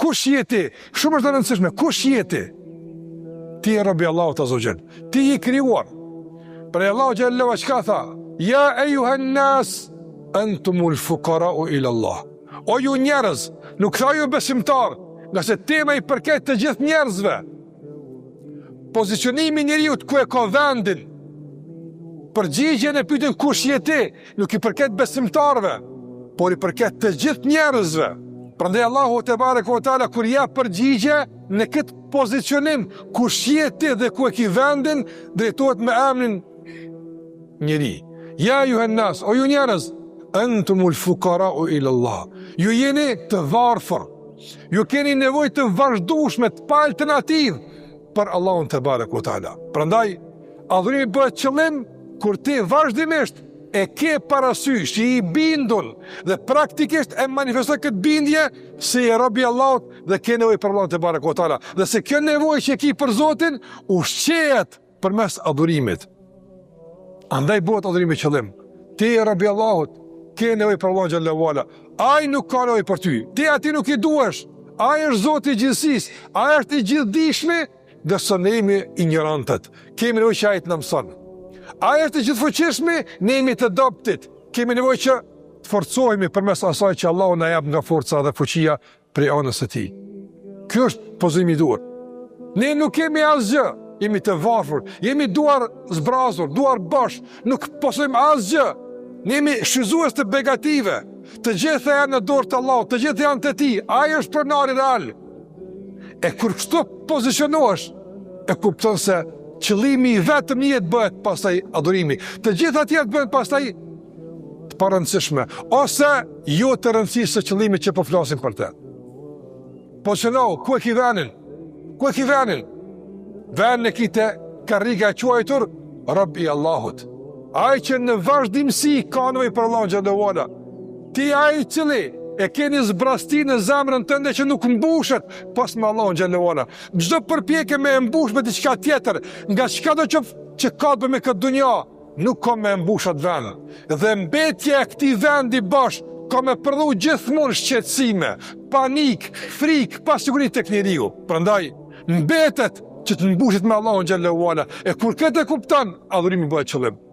kush je ti? Shumë është e rëndësishme, kush je ti? Ti e robi Allahut azza wa jall. Ti je krijuar. Për Allahu xhallahu çka tha? Ja ejuhan nas antumul fuqara'u ila Allah. O ju njerëz, nuk tha ju besimtar, nga se tema i përket të gjithë njerëzve. Pozicionimi i njeriu ku e ka vendin. Përgjigjen e pyetjen kush je ti, nuk i përket besimtarve, por i përket të gjithë njerëzve. Prandaj Allahu te bareke ve teala kur jep përgjigje në këtë pozicionim, kush je ti dhe ku e ke vendin, drejtohet me emrin njeri. Ja juhan nas, o ju njerëz, antumul fuqara'u ila Allah. Ju jeni të varfër. Ju keni nevojë të vazhdueshme, të pa alternativë për Allahun te bareke ve teala. Prandaj adhurimi bëhet qëllim kur ti vazhdimisht e ke parasysh, që i bindun dhe praktikisht e manifestoj këtë bindje se i robi Allahut dhe ke nevojë për Allahun te bareke ve teala. Dhe se kjo nevojë që ke për Zotin ushqehet përmes adhurimit. Andaj bëhet adhurimi qëllim. Ti i robi Allahut, ke nevojë për Allahun xhallahu ala. Ai nuk ka nevojë për ty. Ti ati nuk i duhesh. Ai është Zoti i gjithësisë. Ai është i gjithdijshmi, dhe sot ne jemi ignorantët. Kemi nevojë që ai të na mëson. Ai është i gjithfuqishmi, ne jemi të dobtit. Kemi nevojë që të forcohemi përmes asaj që Allahu na jep nga forca dhe fuqia prej anës së tij. Ky është pozimi i duhur. Ne nuk kemi asgjë, jemi të varfër, jemi duar zbrazur, duar bosh, nuk posojmë asgjë. Ne jemi shfryzues të begative. Të gjitha janë në dorë të Allahut, të gjitha janë të tij. Ai është pronari real. E kur kështu pozicionohesh, e kupton se qëllimi i vetëm një të bëhet pastaj adhurimi. Të gjitha tjerë të bëhen pastaj të parëndësishme, ose jo të rëndësishme qëllimi që po flasim për te. Pozicionohu, ku e ki venin? Ku e ki venin? Venin e kite karriga e quajtur Rabbi Allahut. Ai që në vazhdimsi ka nevojë për Allahun xhallahu ala. Ti ai cili e keni zbrasti në zemrën tënde që nuk mbushet pas me Allahun xhallahu ala. Çdo përpjekje me e mbush me diçka tjetër, nga çka do që ka të bëjë me këtë dunja, nuk ka me mbush atë vend. Dhe mbetja e këtij vendi bosh ka me prodhu gjithmonë shqetësime, panik, frikë, pasiguri tek njeriu. Prandaj mbetet që të mbushet me Allahun xhallahu ala. E kur këtë e kupton, adhurimi bëhet qëllim.